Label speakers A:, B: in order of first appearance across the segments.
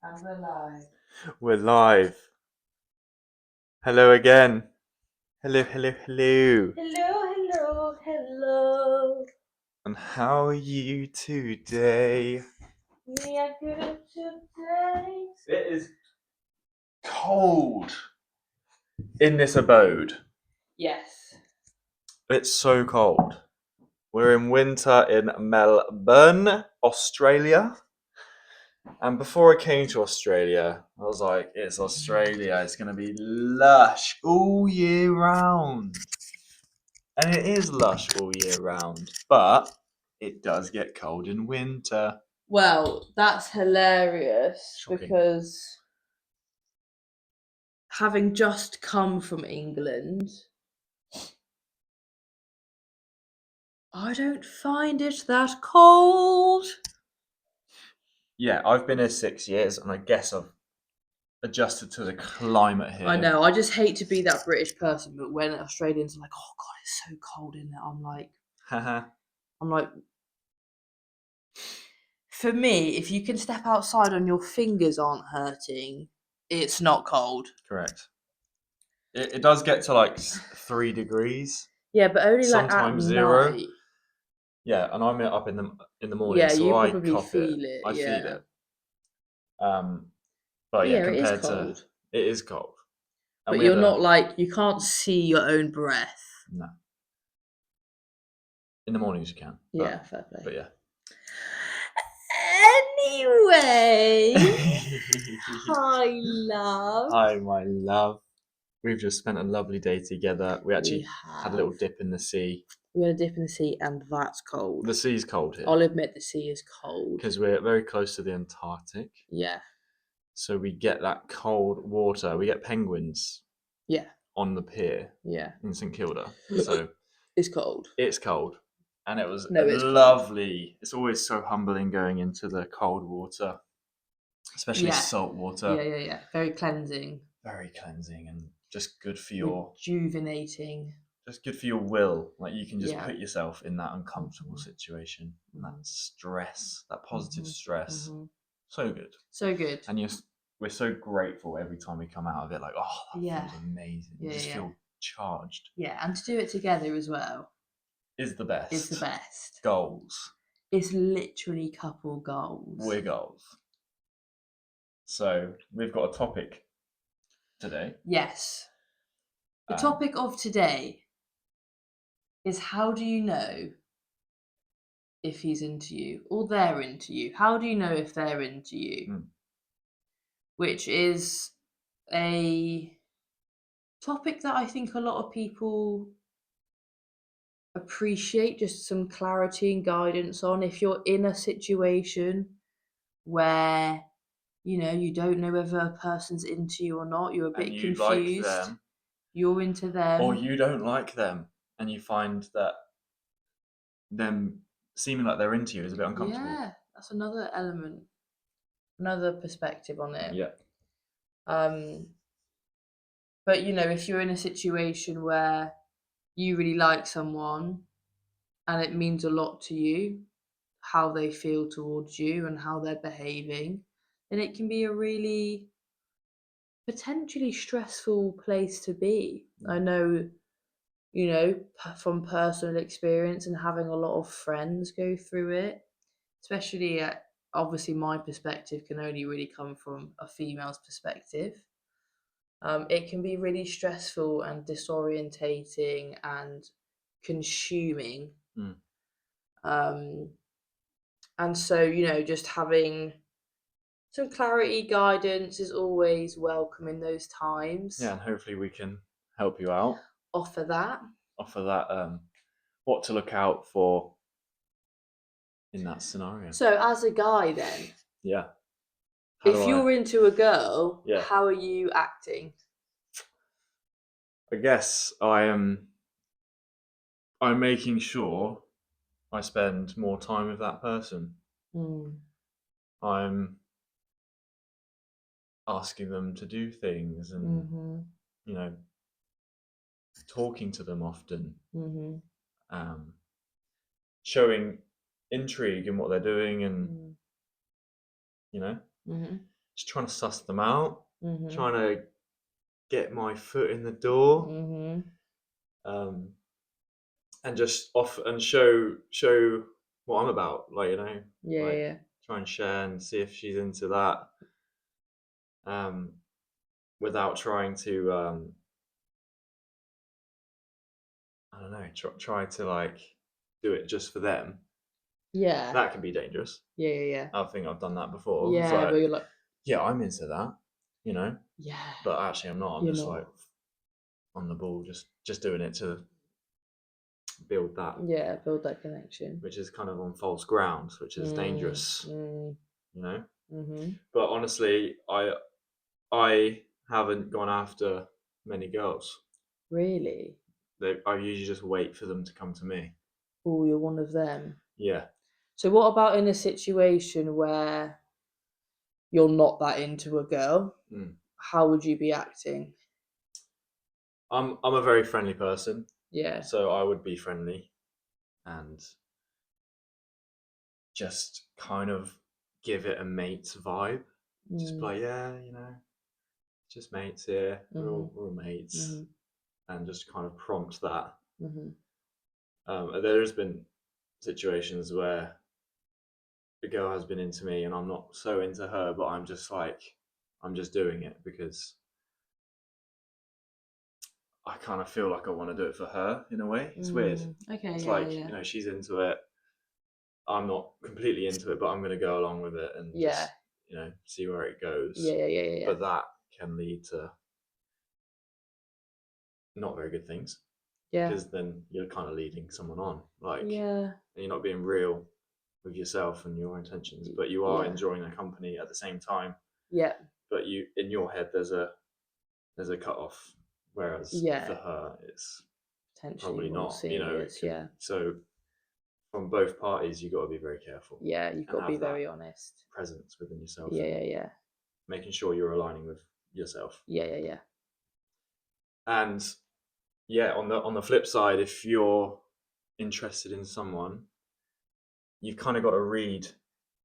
A: And we're live.
B: We're live. Hello again. Hello.
A: Hello.
B: And how are you today?
A: We are good today.
B: It is cold in this abode.
A: Yes.
B: It's so cold. We're in winter in Melbourne, Australia. And before I came to Australia, I was like, it's Australia. It's going to be lush all year round. And it is lush all year round. But it does get cold in winter.
A: Well, that's hilarious
B: Shocking.
A: because having just come from England, I don't find it that cold.
B: Yeah, I've been here 6 years, and I guess I've adjusted to the climate here.
A: I know. I just hate to be that British person, but when Australians are like, "Oh God, it's so cold in there," I'm like, for me, if you can step outside and your fingers aren't hurting, it's not cold.
B: Correct. It does get to like 3 degrees,
A: Yeah, but only like at
B: sometimes 0.
A: night.
B: Yeah, and I'm up in the morning,
A: Yeah,
B: so
A: you
B: I
A: probably
B: cop it.
A: feel it.
B: I feel
A: Yeah.
B: it. But yeah,
A: Yeah, it is
B: compared to
A: cold.
B: it is cold. And
A: But
B: we had
A: you're not like, you can't see your own breath.
B: no. In the mornings you can.
A: Yeah, fair
B: But
A: play.
B: yeah.
A: Anyway, hi, love.
B: Hi, my love. We've just spent a lovely day together. We actually had a little
A: have.
B: dip in the sea.
A: We're gonna dip in the sea, and that's cold.
B: The sea's cold here
A: I'll admit the sea is cold.
B: because we're very close to the Antarctic.
A: Yeah.
B: So we get that cold water. We get penguins
A: Yeah.
B: on the pier
A: Yeah.
B: in St Kilda. So
A: It's cold.
B: it's cold. And it was
A: No, it's cold.
B: lovely. It's always so humbling going into the cold water, especially
A: Yeah.
B: salt water.
A: Yeah. Very cleansing.
B: Very cleansing and just good for your
A: Rejuvenating.
B: just good for your will. Like you can just
A: Yeah.
B: put yourself in that uncomfortable situation, and that stress, that positive stress. So good.
A: So good.
B: And we're so grateful every time we come out of it. Like, oh, that
A: Yeah.
B: feels amazing. You
A: Yeah,
B: just
A: yeah.
B: feel charged.
A: Yeah, and to do it together as well
B: Is the best.
A: is the best.
B: Goals.
A: It's literally couple goals.
B: We're goals. So we've got a topic today.
A: Yes. The topic of today is, how do you know if he's into you or they're into you? How do you know if they're into you? Which is a topic that I think a lot of people appreciate just some clarity and guidance on. If you're in a situation where, you know, you don't know whether a person's into you or not, you're a bit
B: and you
A: confused,
B: like them,
A: you're into them,
B: or you don't like them, and you find that them seeming like they're into you is a bit uncomfortable.
A: Yeah, that's another element, another perspective on it.
B: Yeah.
A: But you know, if you're in a situation where you really like someone and it means a lot to you how they feel towards you and how they're behaving, then it can be a really potentially stressful place to be. I know, you know, from personal experience and having a lot of friends go through it, especially obviously my perspective can only really come from a female's perspective. It can be really stressful and disorientating and consuming. Um, and so, you know, just having some clarity, guidance is always welcome in those times.
B: Yeah, and hopefully we can help you out.
A: Offer that.
B: What to look out for in that scenario.
A: So, as a guy, then,
B: Yeah.
A: if you're into a girl,
B: Yeah.
A: how are you acting?
B: I guess I'm making sure I spend more time with that person. I'm asking them to do things and you know, talking to them often. Showing intrigue in what they're doing and you know, just trying to suss them out,
A: Mhm.
B: trying to get my foot in the door,
A: Mhm.
B: and just off and show what I'm about. Like,
A: Yeah,
B: like
A: yeah.
B: try and share and see if she's into that, without trying to I don't know, try to like do it just for them.
A: Yeah.
B: That can be dangerous.
A: Yeah, yeah, yeah.
B: I think I've done that before. It's
A: Yeah,
B: like,
A: where you're like,
B: yeah, I'm into that, you know,
A: yeah,
B: but actually I'm not. I'm
A: you're
B: just
A: not.
B: like on the ball, just doing it to build that,
A: Yeah, build that connection.
B: which is kind of on false ground, which is
A: Mm,
B: dangerous,
A: mm,
B: you know.
A: mhm.
B: But honestly, I haven't gone after many girls.
A: Really?
B: I usually just wait for them to come to me.
A: Oh, you're one of them.
B: Yeah.
A: So what about in a situation where you're not that into a girl?
B: Mm.
A: How would you be acting?
B: I'm a very friendly person,
A: Yeah.
B: so I would be friendly and just kind of give it a mates vibe. Just be
A: Mm,
B: like, yeah, just mates here.
A: mhm.
B: We're all mates,
A: Mhm.
B: and just kind of prompt that.
A: Mhm.
B: There's been situations where the girl has been into me, and I'm not so into her, but I'm just like, I'm just doing it because I kind of feel like I want to do it for her in a way. It's weird.
A: Okay,
B: It's
A: yeah,
B: like,
A: yeah.
B: she's into it. I'm not completely into it, but I'm going to go along with it and
A: Yeah.
B: just, see where it
A: Yeah,
B: goes.
A: yeah, yeah, yeah, yeah.
B: But that can lead to not very good things
A: Yeah.
B: because then you're kind of leading someone on. Like,
A: Yeah.
B: you're not being real with yourself and your intentions, but you are
A: Yeah.
B: enjoying the company at the same time.
A: Yeah.
B: But in your head, there's a cut off. Whereas for
A: Yeah.
B: her, it's
A: Potentially
B: probably
A: more
B: not. It
A: serious,
B: could.
A: yeah.
B: So from both parties, you got to be very careful
A: Yeah, you've
B: and
A: got to be
B: have that
A: very honest.
B: presence within yourself
A: Yeah,
B: and
A: yeah, yeah.
B: making sure you're aligning with yourself.
A: Yeah, yeah, yeah.
B: And yeah, on the flip side, if you're interested in someone, you've kind of got to read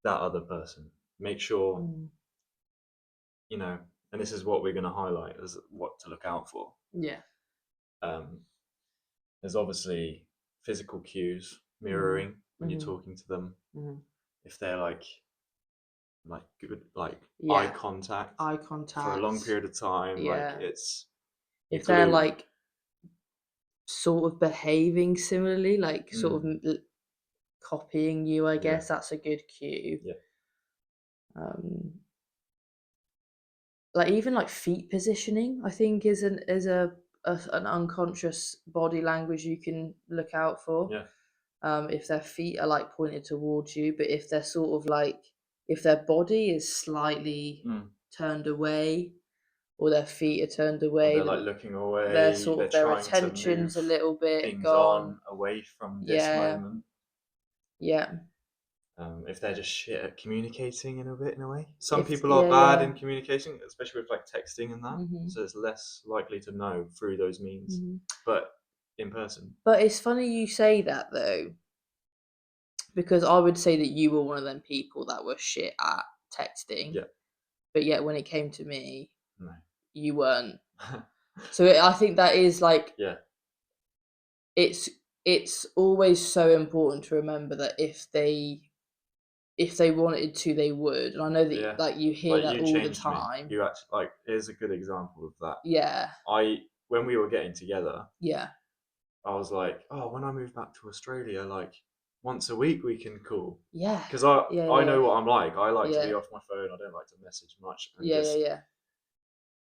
B: that other person. Make sure,
A: Mm.
B: and this is what we're going to highlight as what to look out for.
A: Yeah.
B: Um, there's obviously physical cues,
A: Mhm.
B: mirroring when you're
A: Mhm.
B: talking to them.
A: Mhm.
B: If they're like good, like eye
A: Yeah.
B: contact
A: Eye
B: for a long
A: contact.
B: period of time, like
A: Yeah.
B: you
A: If they're
B: glue.
A: like sort of behaving similarly, like sort of
B: Mm,
A: copying you, I
B: yeah,
A: guess that's a good cue.
B: yeah,
A: Um, like even like feet positioning, I think is an unconscious body language you can look out for.
B: yeah.
A: If their feet are like pointed towards you, but if they're sort of like if their body is slightly
B: Mm.
A: turned away or their feet are turned
B: Or
A: away,
B: they're like looking
A: their
B: away.
A: sort
B: They're
A: of their
B: trying to
A: attention's
B: move
A: a little bit
B: things
A: gone.
B: on away from this
A: Yeah,
B: moment.
A: yeah.
B: If they're just shit at communicating in a way. Some
A: If
B: people are
A: yeah,
B: bad
A: yeah.
B: in communication, especially with like texting and that.
A: Mhm.
B: So it's less likely to know through those means.
A: Mhm.
B: But in person,
A: But it's funny you say that though, because I would say that you were one of them people that were shit at texting,
B: yeah,
A: but yet when it came to me,
B: no,
A: you weren't. So I think that is like
B: yeah,
A: it's it's always so important to remember that if they wanted to, they would. And I know that
B: yeah.
A: like you hear
B: Like
A: that
B: you
A: all the
B: changed me.
A: time.
B: You actually like. Here's a good example of that.
A: Yeah,
B: When we were getting together,
A: yeah,
B: I was like, oh, when I move back to Australia, like once a week we can call.
A: yeah,
B: Because
A: yeah,
B: I know
A: yeah,
B: what I'm like. I like to
A: yeah,
B: be off my phone. I don't like to message much. And
A: yeah, yeah,
B: just
A: yeah,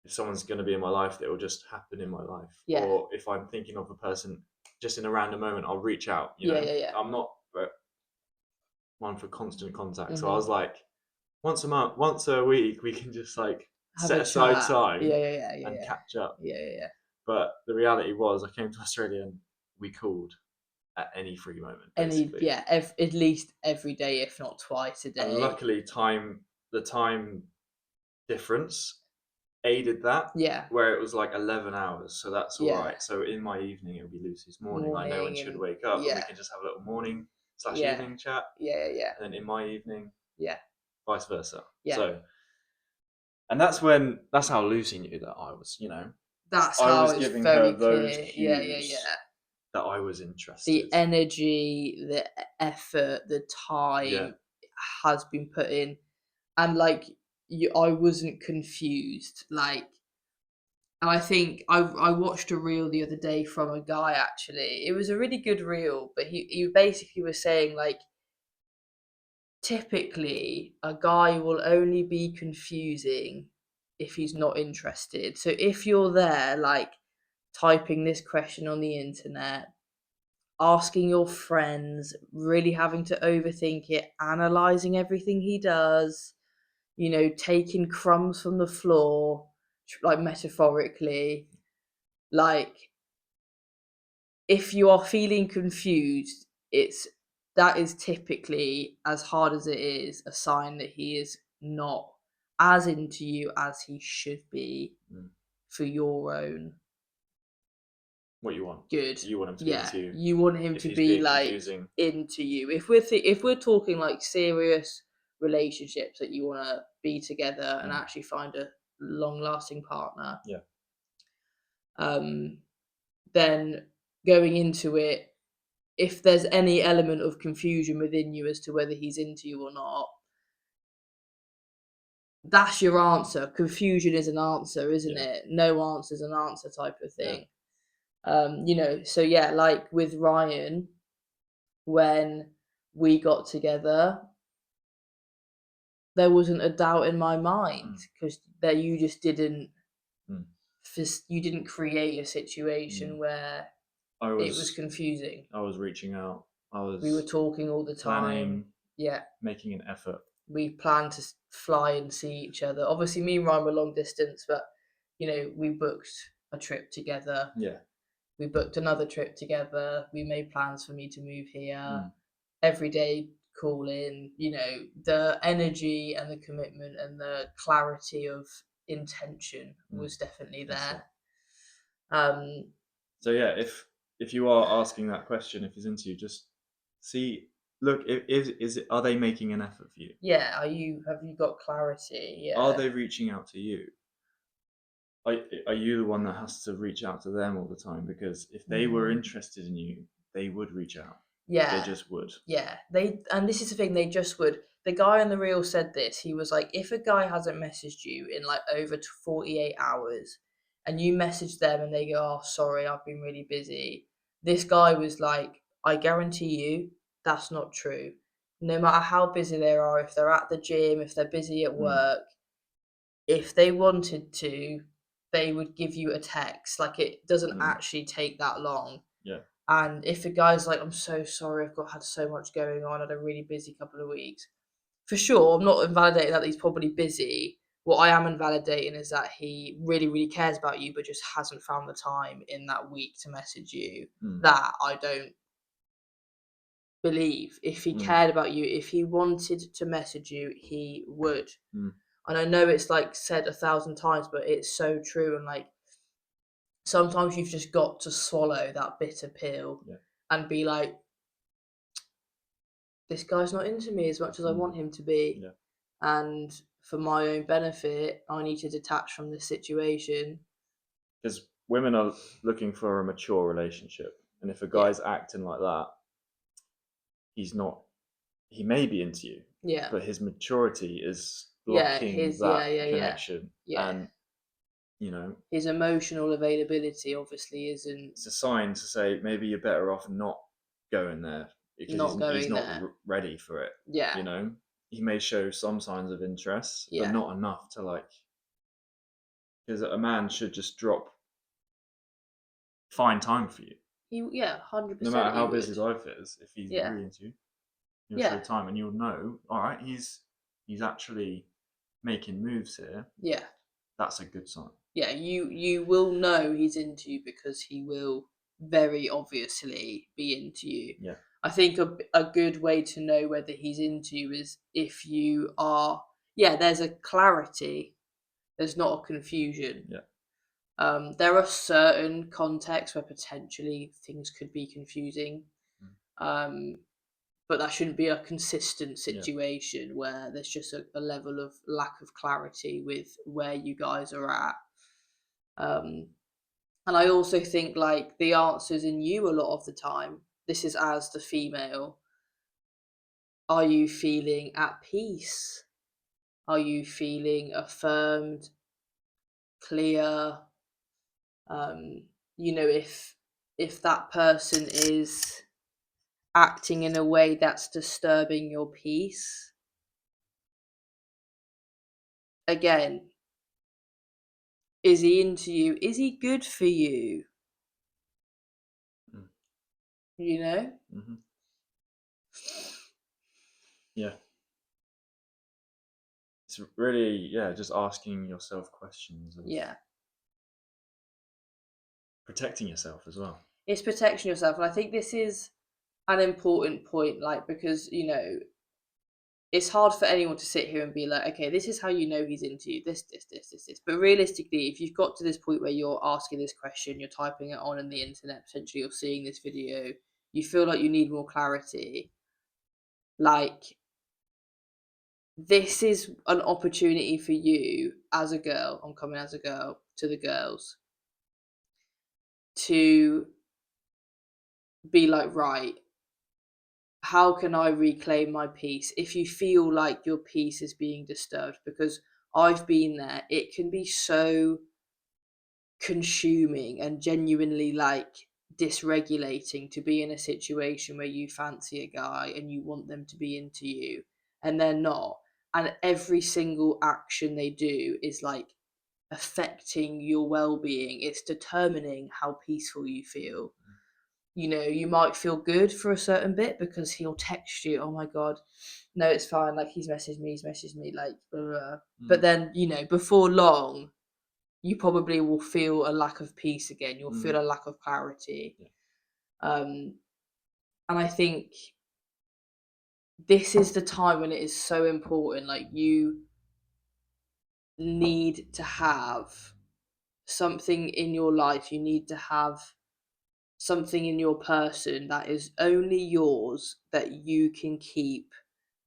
B: if someone's going to be in my life, that will just happen in my life.
A: yeah,
B: Or if I'm thinking of a person just in a random moment, I'll reach out.
A: yeah, yeah, yeah.
B: I'm not one for constant contact. So I was
A: Mhm.
B: like, once a month, once a week, we can just like
A: Have
B: set
A: a
B: aside
A: chat.
B: time
A: Yeah, yeah, yeah, yeah,
B: and
A: yeah,
B: catch up.
A: yeah, yeah, yeah.
B: But the reality was, I came to Australia and we called at any free moment, basically.
A: Yeah, at least every day, if not twice a
B: And
A: day.
B: luckily, the time difference aided that,
A: Yeah,
B: where it was like 11 hours, so that's all
A: yeah.
B: right. So in my evening, it'll be Lucy's morning. I know when
A: Morning
B: she'd
A: and
B: wake up, and we
A: yeah,
B: can just have a little morning slash
A: yeah,
B: evening chat,
A: yeah, yeah,
B: and then in my evening,
A: yeah,
B: vice versa.
A: yeah,
B: So And that's how Lucy knew that I was,
A: That's
B: I
A: how
B: was
A: it's
B: giving
A: very
B: her those
A: clear. Yeah, yeah,
B: cues
A: yeah.
B: that I was interested.
A: The energy, the effort, the
B: Yeah.
A: time has been put in, and like I wasn't confused. Like, and I think I watched a reel the other day from a guy. Actually, it was a really good reel, but he basically was saying like typically a guy will only be confusing if he's not interested. So if you're there, like typing this question on the internet, asking your friends, really having to overthink it, analyzing everything he does, taking crumbs from the floor, like metaphorically, like if you are feeling confused, that is typically, as hard as it is, a sign that he is not as into you as he should be
B: Mm.
A: for your own
B: What you want?
A: good.
B: You want him to be
A: Yeah,
B: into you.
A: you want him
B: If
A: to
B: he's
A: be
B: being
A: like
B: confusing.
A: into you. If we're talking like serious relationships that you want to be together and actually find a long lasting partner,
B: Yeah.
A: then going into it, if there's any element of confusion within you as to whether he's into you or not, that's your answer. Confusion is an answer, isn't
B: Yeah.
A: it? No answer's an answer type of
B: Yeah.
A: thing. So yeah, like with Ryan, when we got together, there wasn't a doubt in my mind because that you just didn't
B: Mm.
A: you didn't create a situation where it was confusing.
B: I was reaching out. I was
A: We were talking all the time.
B: planning,
A: Yeah.
B: making an effort.
A: We planned to fly and see each other. Obviously, me and Ryan were long distance, but we booked a trip together.
B: Yeah.
A: We booked another trip together. We made plans for me to move here.
B: Mm.
A: Every day, call in. The energy and the commitment and the clarity of intention was definitely there.
B: So yeah, if you are asking that question, if he's into you, just see. Look, are they making an effort for you?
A: Yeah. Have you got clarity? Yeah.
B: Are they reaching out to you? Are you the one that has to reach out to them all the time? Because if they were interested in you, they would reach out.
A: Yeah.
B: They just would.
A: Yeah. And this is the thing, they just would. The guy on the reel said this. He was like, if a guy hasn't messaged you in like over 48 hours and you message them and they go, oh, sorry, I've been really busy. This guy was like, I guarantee you that's not true. No matter how busy they are, if they're at the gym, if they're busy at work, if they wanted to, they would give you a text. Like it doesn't actually take that long.
B: Yeah.
A: And if a guy's like, I'm so sorry, I've had so much going on, I had a really busy couple of weeks. For sure, I'm not invalidating that he's probably busy. What I am invalidating is that he really, really cares about you, but just hasn't found the time in that week to message you. That I don't believe. If he cared about you, if he wanted to message you, he would. And I know it's like said 1,000 times, but it's so true. And like sometimes you've just got to swallow that bitter pill and be like, this guy's not into me as much as I want him to be.
B: Yeah.
A: And for my own benefit, I need to detach from this situation.
B: Because women are looking for a mature relationship. And if a guy's acting like that, he's not, he may be into you.
A: Yeah.
B: But his maturity is blocking that connection.
A: Yeah.
B: And,
A: his emotional availability obviously isn't.
B: It's a sign to say maybe you're better off not going there because he's not ready for it.
A: Yeah.
B: He may show some signs of interest, but not enough to like. Because a man should just find time for you.
A: 100%.
B: No matter how busy life is, if he's really into you, he'll show
A: Yeah.
B: time, and you'll know. All right, he's actually making moves here.
A: Yeah.
B: That's a good sign.
A: Yeah, you will know he's into you because he will very obviously be into you.
B: Yeah.
A: I think a good way to know whether he's into you is if you are, there's a clarity, there's not a confusion.
B: Yeah.
A: There are certain contexts where potentially things could be confusing. but that shouldn't be a consistent situation where there's just a level of lack of clarity with where you guys are at. Um, and I also think like the answers in you a lot of the time, this is as the female, are you feeling at peace? Are you feeling affirmed, clear? You know, if that person is acting in a way that's disturbing your peace, again, is he into you? Is he good for you?
B: Mm.
A: You know?
B: Mm-hmm. Yeah. It's really, just asking yourself questions of
A: Yeah.
B: protecting yourself as well.
A: It's protecting yourself. And I think this is an important point, like, because, you know, it's hard for anyone to sit here and be like, okay, this is how you know he's into you, this. But realistically, if you've got to this point where you're asking this question, you're typing it on the internet, potentially you're seeing this video, you feel like you need more clarity, like, this is an opportunity for you as a girl, I'm coming as a girl to the girls, to be like, right, how can I reclaim my peace? If you feel like your peace is being disturbed, because I've been there, it can be so consuming and genuinely like dysregulating to be in a situation where you fancy a guy and you want them to be into you and they're not. And every single action they do is like affecting your well being, it's determining how peaceful you feel. You know, you might feel good for a certain bit because he'll text you, oh my God, no, it's fine. Like, he's messaged me, like, blah, blah, blah. But then, you know, before long, you probably will feel a lack of peace again. You'll feel a lack of clarity.
B: Yeah.
A: And I think this is the time when it is so important. Like, you need to have something in your life. You need to have something in your person that is only yours, that you can keep,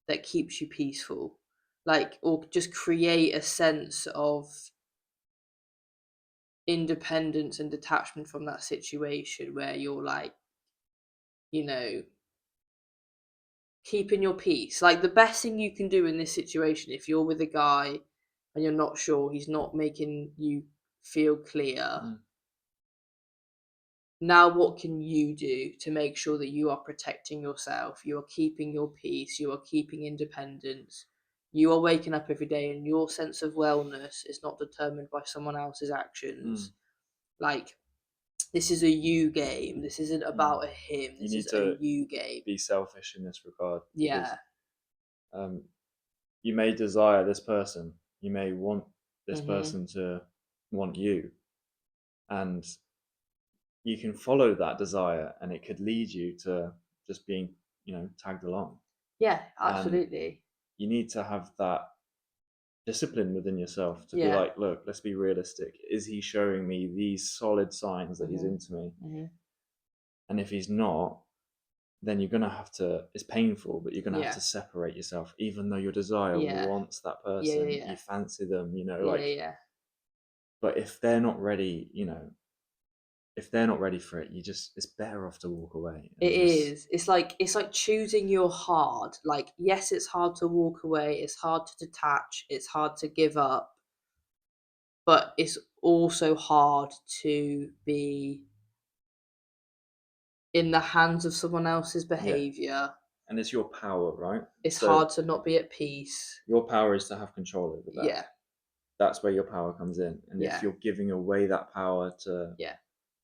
A: that keeps you peaceful, like, or just create a sense of independence and detachment from that situation where you're like, you know, keeping your peace. Like, the best thing you can do in this situation, if you're with a guy and you're not sure, he's not making you feel clear, now what can you do to make sure that you are protecting yourself, you are keeping your peace, you are keeping independence, you are waking up every day and your sense of wellness is not determined by someone else's actions. Like, this is a you game, this isn't about a him,
B: You
A: this
B: need
A: is
B: to
A: a you game.
B: be selfish in this regard.
A: Yeah.
B: Because, you may desire this person, you may want this
A: Mhm.
B: person to want you, and you can follow that desire, and it could lead you to just being, tagged along.
A: Yeah,
B: And
A: absolutely.
B: you need to have that discipline within yourself to be
A: Yeah.
B: like, look, let's be realistic. Is he showing me these solid signs that he's
A: Mhm.
B: into me?
A: Mhm.
B: And if he's not, then you're gonna have to. It's painful, but you're gonna have
A: Yeah.
B: to separate yourself, even though your desire
A: Yeah.
B: wants that
A: Yeah, yeah,
B: person,
A: yeah.
B: you fancy them,
A: Yeah,
B: like.
A: yeah.
B: But if they're not ready, if they're not ready for it, it's better off to walk away and
A: It
B: just.
A: is. It's like choosing your hard. Like, yes, it's hard to walk away, it's hard to detach, it's hard to give up, but it's also hard to be in the hands of someone else's behavior.
B: And it's your power, right?
A: It's
B: So
A: hard to not be at peace.
B: your power is to have control over that.
A: Yeah.
B: That's where your power comes in. And if
A: Yeah.
B: you're giving away that power to
A: Yeah.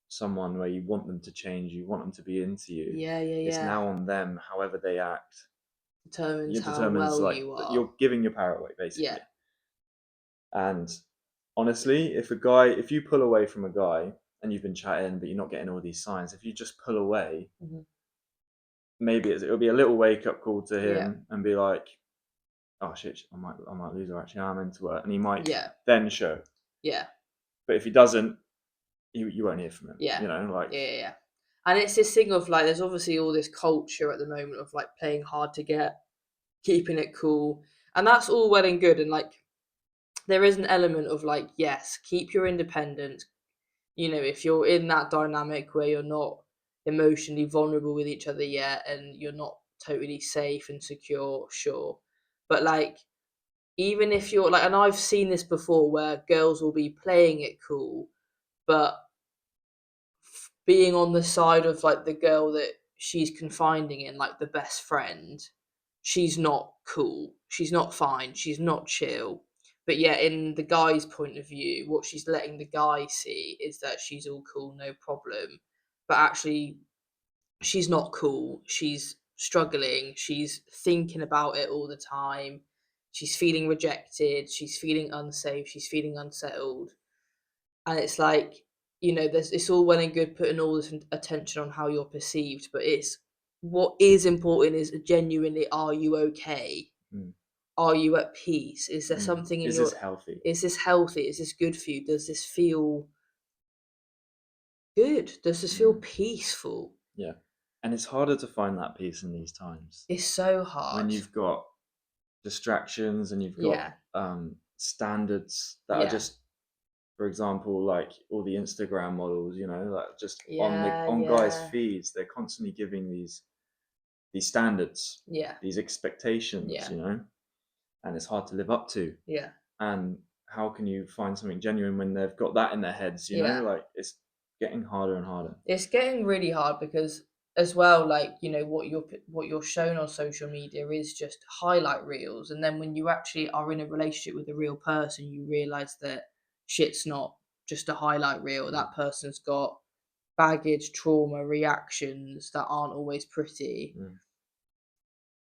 B: someone where you want them to change, you want them to be into you,
A: Yeah, yeah,
B: it's
A: yeah.
B: now on them, however they act.
A: Determines
B: It
A: how
B: determines,
A: well
B: like,
A: you are.
B: you're giving your power away, basically.
A: Yeah.
B: And honestly, if you pull away from a guy and you've been chatting, but you're not getting all these signs, if you just pull away,
A: Mhm.
B: maybe it'll be a little wake up call to
A: Yeah.
B: him and be like, oh shit, I might lose her, actually, I'm into her. And he might
A: Yeah.
B: then show.
A: Yeah.
B: But if he doesn't, you won't hear from him.
A: Yeah.
B: Like.
A: Yeah, yeah, yeah. And it's this thing of like, there's obviously all this culture at the moment of like playing hard to get, keeping it cool, and that's all well and good. And like, there is an element of like, yes, keep your independence. You know, if you're in that dynamic where you're not emotionally vulnerable with each other yet, and you're not totally safe and secure, sure. But like, even if you're like, and I've seen this before where girls will be playing it cool, but being on the side of like the girl that she's confiding in, like the best friend, she's not cool. She's not fine. She's not chill. But yet, in the guy's point of view, what she's letting the guy see is that she's all cool, no problem. But actually, she's not cool. She's struggling. She's thinking about it all the time. She's feeling rejected. She's feeling unsafe. She's feeling unsettled. And it's like, there's it's all well and good putting all this attention on how you're perceived, but it's what is important is genuinely, are you okay?
B: Mm.
A: Are you at peace? Is there
B: Mm.
A: something in
B: Is
A: your
B: this healthy?
A: is this healthy? Is this good for you? Does this feel good? Does this feel peaceful?
B: Yeah. And it's harder to find that peace in these times
A: It's so
B: when
A: hard.
B: you've got distractions and you've got
A: Yeah.
B: standards that are
A: Yeah.
B: just, for example, like all the Instagram models, like just
A: Yeah.
B: on guys'
A: Yeah.
B: feeds, they're constantly giving these standards,
A: Yeah.
B: these expectations,
A: Yeah.
B: and it's hard to live up to.
A: Yeah.
B: And how can you find something genuine when they've got that in their heads?
A: Yeah.
B: Like it's getting harder and harder.
A: It's getting really hard because, as well, like, what you're shown on social media is just highlight reels, and then when you actually are in a relationship with a real person, you realize that shit's not just a highlight reel. That person's got baggage, trauma, reactions that aren't always pretty.
B: Mm.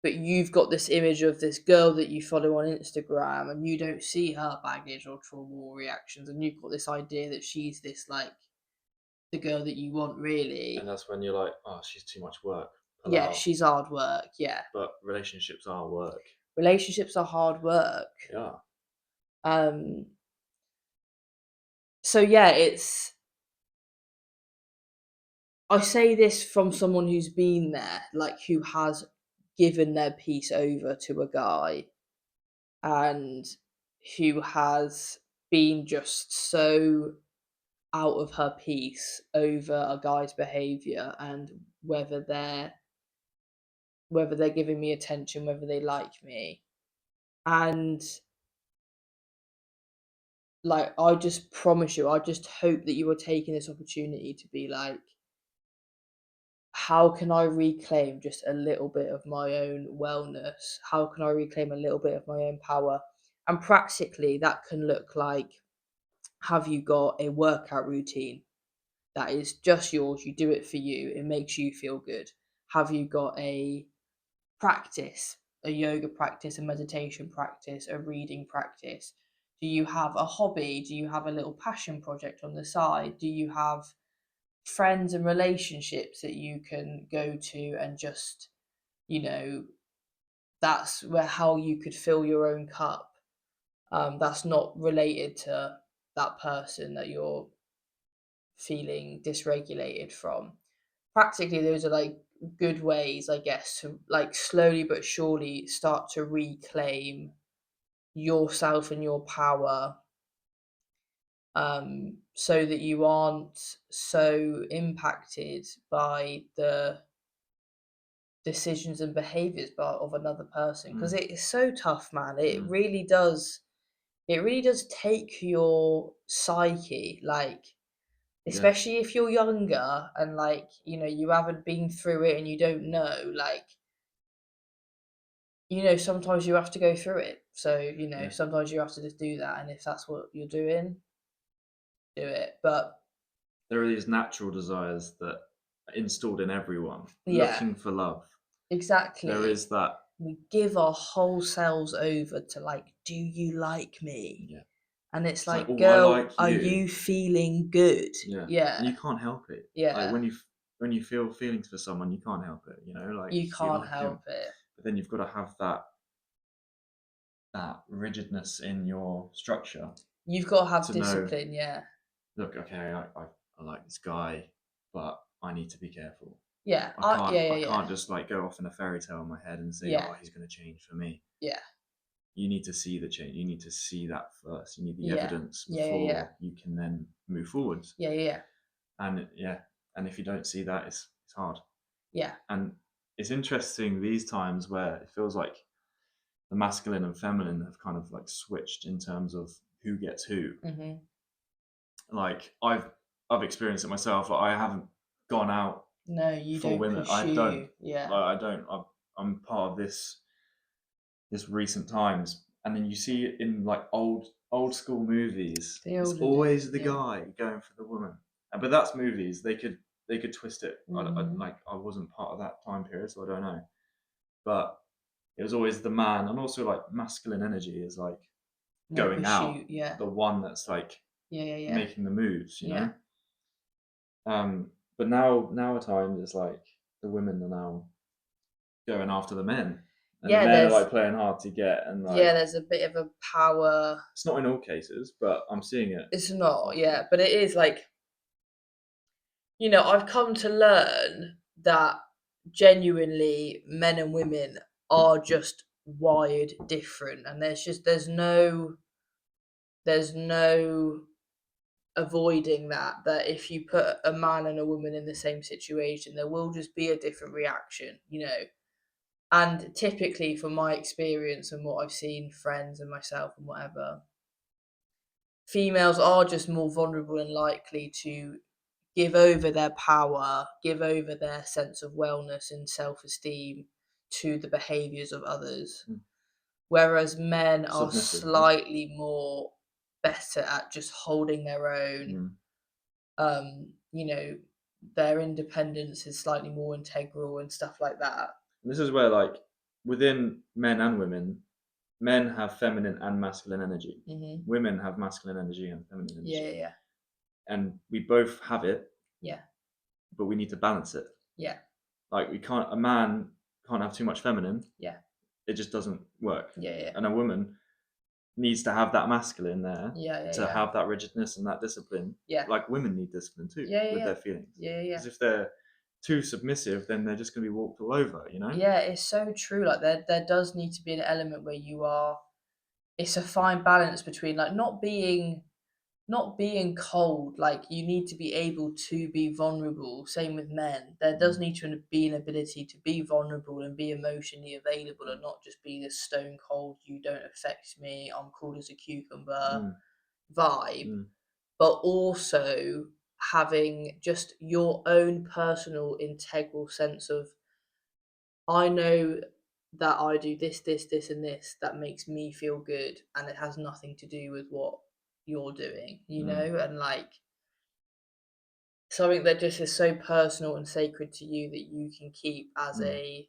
A: But you've got this image of this girl that you follow on Instagram, and you don't see her baggage or trauma or reactions, and you've got this idea that she's this, like, the girl that you want, really.
B: And that's when you're like, oh, she's too much work. Pull
A: Yeah,
B: out.
A: she's hard work, yeah.
B: But relationships are work.
A: Relationships are hard work.
B: Yeah.
A: Um, so yeah, I say this from someone who's been there, like, who has given their piece over to a guy, and who has been just so out of her piece over a guy's behavior, and whether they're giving me attention, whether they like me. And like, I just promise you, I just hope that you are taking this opportunity to be like, how can I reclaim just a little bit of my own wellness? How can I reclaim a little bit of my own power? And practically, that can look like, have you got a workout routine that is just yours? You do it for you, it makes you feel good. Have you got a practice, a yoga practice, a meditation practice, a reading practice? Do you have a hobby? Do you have a little passion project on the side? Do you have friends and relationships that you can go to, and just, you know, that's where how you could fill your own cup. That's not related to that person that you're feeling dysregulated from. Practically, those are like good ways, I guess, to like slowly but surely start to reclaim yourself and your power, so that you aren't so impacted by the decisions and behaviors of another person, because it is so tough, man. It really does take your psyche, like, especially if you're younger and, like, you haven't been through it and you don't know, like, sometimes you have to go through it. So, sometimes you have to just do that, and if that's what you're doing, do it. But
B: There are these natural desires that are installed in everyone,
A: yeah,
B: looking for love. There
A: exactly.
B: is that.
A: We give our whole selves over to, like, do you like me?
B: Yeah.
A: And it's
B: It's like,
A: like,
B: oh, I
A: girl,
B: like
A: are
B: you.
A: you feeling good?
B: Yeah.
A: Yeah.
B: And you can't help it. Like
A: Yeah.
B: when you feel feelings for someone, you can't help it. Like
A: You
B: you
A: can't
B: like him,
A: help it.
B: but then you've got to have that rigidness in your structure
A: You've got to have
B: to know.
A: discipline, yeah.
B: Look, okay, I like this guy, but I need to be careful.
A: Yeah.
B: I
A: Yeah.
B: can't just like go off in a fairy tale in my head and say,
A: Yeah.
B: oh, he's going to change for me.
A: Yeah.
B: You need to see the change. You need to see that first. You need the
A: Yeah.
B: evidence
A: Yeah.
B: before
A: Yeah.
B: you can then move forwards.
A: Yeah. Yeah.
B: And and if you don't see that, it's hard.
A: Yeah.
B: And it's interesting these times where it feels like the masculine and feminine have kind of like switched in terms of who gets who.
A: Mhm.
B: Like I've experienced it myself. Like I haven't gone out
A: No, you
B: for
A: don't
B: women. I don't.
A: pursue. Yeah.
B: Like I don't. I'm part of this recent times, and then you see it in like old school movies.
A: The
B: It's
A: olden
B: always
A: days.
B: the
A: Yeah.
B: guy going for the woman. But that's movies. They could twist it.
A: Mhm.
B: Like I wasn't part of that time period, so I don't know. But it was always the man, and also like masculine energy is like
A: More
B: going out,
A: pursuit. Yeah.
B: the one that's like
A: Yeah. Yeah. Yeah.
B: making the moves, you
A: Yeah.
B: know. But now at times it's like the women are now going after the men, and the
A: Yeah.
B: men are like playing hard to get, and like
A: There's a bit of a power.
B: it's not in all cases, but I'm seeing it.
A: It's not.
B: often.
A: Yeah, but it is like, I've come to learn that genuinely men and women are just wired different, and there's no avoiding that if you put a man and a woman in the same situation, there will just be a different reaction. And typically, from my experience and what I've seen, friends and myself and whatever, females are just more vulnerable and likely to give over their power, give over their sense of wellness and self-esteem to the behaviors of others.
B: Mm.
A: Whereas men are
B: Submissive, yeah.
A: slightly more better at just holding their own. Their independence is slightly more integral and stuff like that.
B: And this is where like within men and women, men have feminine and masculine energy.
A: Mm-hmm.
B: Women have masculine energy and feminine energy.
A: Yeah.
B: And we both have it.
A: Yeah.
B: But we need to balance it.
A: Yeah.
B: Like a man can't have too much feminine.
A: Yeah.
B: It just doesn't work.
A: Yeah.
B: And a woman needs to have that masculine there
A: Yeah.
B: have that rigidness and that discipline.
A: Yeah.
B: Like women need discipline too with their feelings.
A: Yeah.
B: Because if they're too submissive, then they're just going to be walked all over,
A: Yeah, it's so true. Like there does need to be an element where it's a fine balance between like not being cold. Like you need to be able to be vulnerable. Same with men. There does need to be an ability to be vulnerable and be emotionally available and not just be this stone cold, you don't affect me, I'm cool as a cucumber vibe. But also having just your own personal integral sense of, I know that I do this, this, this, and this that makes me feel good, and it has nothing to do with what you're doing, and like something that just is so personal and sacred to you that you can keep as a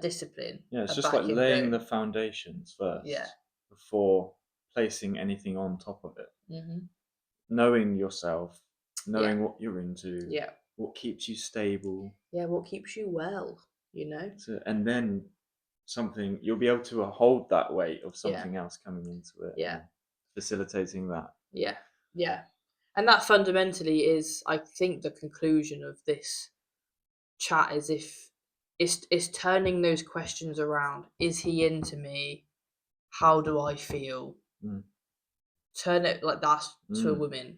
A: discipline.
B: Yeah, it's
A: a
B: just like
A: back in
B: laying
A: go.
B: the foundations first
A: Yeah.
B: before placing anything on top of it.
A: Mm-hmm.
B: Knowing yourself, knowing what you're into,
A: Yeah.
B: what keeps you stable.
A: Yeah, what keeps you well,
B: And then you'll be able to hold that weight of something else coming into it.
A: Yeah.
B: Facilitating that.
A: Yeah. Yeah. And that fundamentally is, I think, the conclusion of this chat is if it's turning those questions around. Is he into me? How do I feel? Turn it like that to a woman.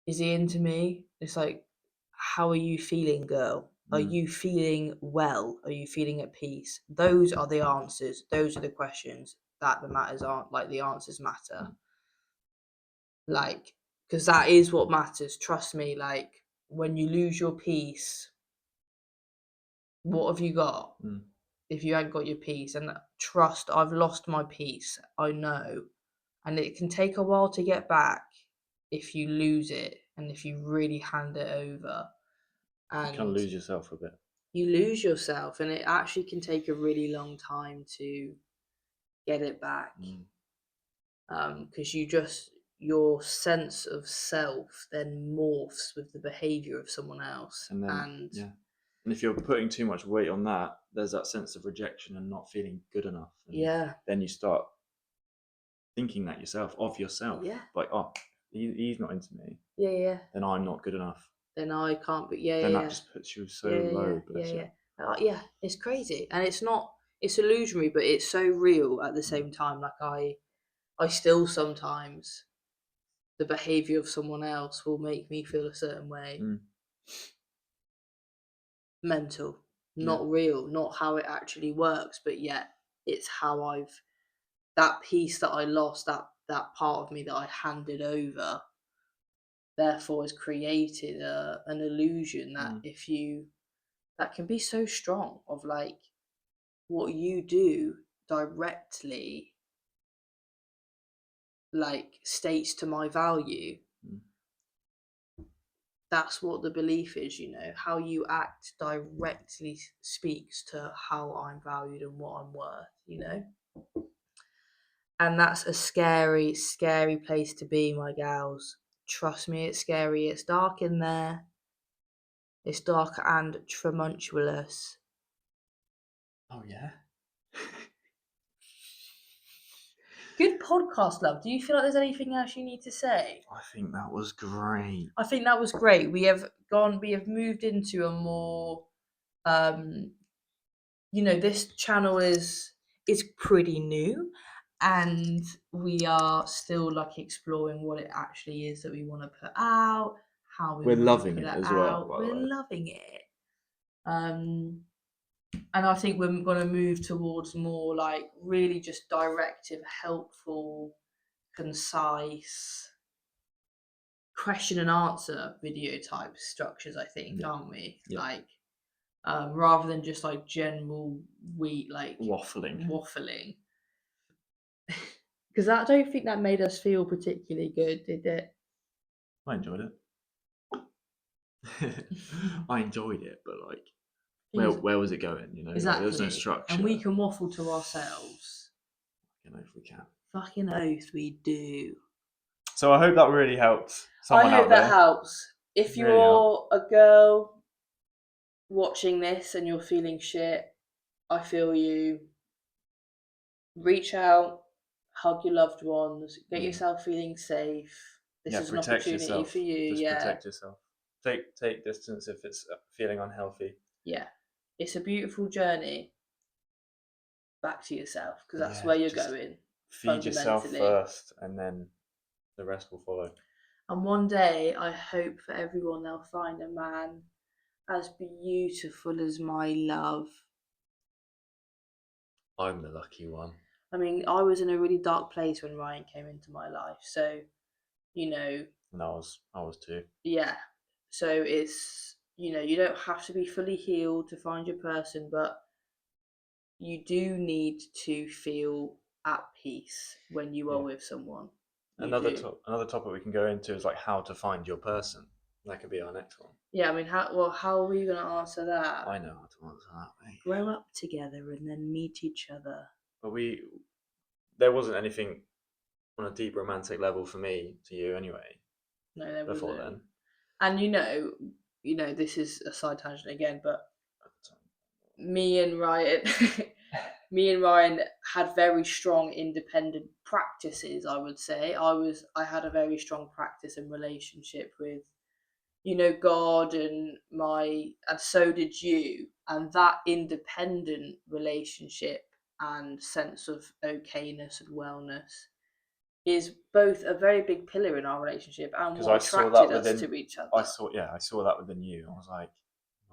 A: Is he into me? It's like, how are you feeling, girl? Are you feeling well? Are you feeling at peace? Those are the answers. Those are the questions that the answers matter. Like, because that is what matters. Trust me, like, when you lose your peace, what have you got? If you ain't got your peace, and trust, I've lost my peace. I know. And it can take a while to get back if you lose it and if you really hand it over. And
B: you can lose yourself a bit.
A: You lose yourself, and it actually can take a really long time to get it back. Because your sense of self then morphs with the behavior of someone else. And
B: if you're putting too much weight on that, there's that sense of rejection and not feeling good enough. And then you start thinking that yourself, of yourself.
A: Yeah.
B: Like, oh, he's not into me.
A: Yeah.
B: Then I'm not good enough.
A: then I can't be. Yeah,
B: then
A: yeah,
B: that
A: yeah.
B: just puts you so
A: Yeah, yeah,
B: low.
A: yeah,
B: Bless you.
A: yeah. It's crazy, and it's not. It's illusionary, but it's so real at the same time. Like I still sometimes the behavior of someone else will make me feel a certain way.
B: Mm.
A: Mental,
B: Yeah.
A: not real, not how it actually works, but yet it's how I've that piece that I lost, that part of me that I handed over, therefore has created an illusion that that can be so strong of like what you do directly like states to my value.
B: Mm.
A: That's what the belief is, how you act directly speaks to how I'm valued and what I'm worth. And that's a scary, scary place to be, my gals. Trust me, it's scary. It's dark in there. It's dark and tremunculous.
B: Oh yeah.
A: Good podcast, love. Do you feel like there's anything else you need to say?
B: I think that was great.
A: I think that was great. We have moved into a more, this channel is pretty new, and we are still like exploring what it actually is that we want to put out, how we
B: We're
A: want
B: loving
A: to put
B: it
A: it
B: as well,
A: out.
B: by the
A: We're
B: way.
A: loving it. And I think we're going to move towards more like really just directive, helpful, concise question and answer video type structures, I think, aren't we?
B: Yeah.
A: Like, rather than just like general
B: waffling.
A: Because I don't think that made us feel particularly good, did it?
B: I enjoyed it. I enjoyed it, but like, where was it going?
A: Exactly.
B: There's no structure.
A: And we can waffle to ourselves.
B: If we can.
A: Fucking oath, we do.
B: So I hope that really helped someone
A: I hope
B: out
A: that
B: there.
A: helps. If
B: Really
A: you're a girl watching this and you're feeling shit, I feel you. Reach out, hug your loved ones, get yourself feeling safe. This is an opportunity for you.
B: Just protect yourself. Take distance if it's feeling unhealthy.
A: Yeah. It's a beautiful journey back to yourself, because that's where you're going.
B: Feed yourself first, and then the rest will follow.
A: And one day, I hope for everyone they'll find a man as beautiful as my love.
B: I'm the lucky one.
A: I mean, I was in a really dark place when Ryan came into my life, so
B: And I was too.
A: Yeah. So it's you don't have to be fully healed to find your person, but you do need to feel at peace when you are with someone.
B: Another topic we can go into is like how to find your person. That could be our next one.
A: Yeah, I mean, how are we going to answer that?
B: I know how to answer that, mate.
A: Grow up together and then meet each other.
B: But there wasn't anything on a deep romantic level for me to you anyway.
A: No, there wasn't.
B: Before then.
A: And this is a side tangent again, but me and Ryan had very strong independent practices, I would say. I had a very strong practice and relationship with, God and so did you. And that independent relationship and sense of okayness and wellness is both a very big pillar in our relationship and what attracted us to each other.
B: I saw that within you. I was like,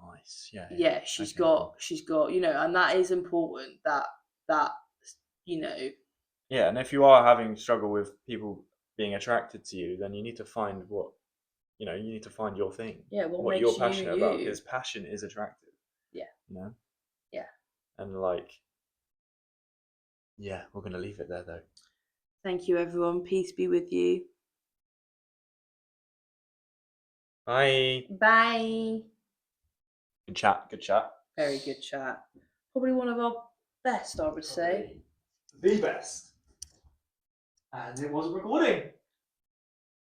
B: nice,
A: yeah. She's got, and that is important. That
B: Yeah, and if you are having struggle with people being attracted to you, then you need to find you need to find your thing.
A: Yeah,
B: what you're passionate about, because passion is attractive.
A: Yeah.
B: Yeah. And like, yeah, we're gonna leave it there though.
A: Thank you, everyone. Peace be with you.
B: Bye.
A: Bye.
B: Good chat.
A: Very good chat. Probably one of our best, I would say.
B: The best. And it was recording.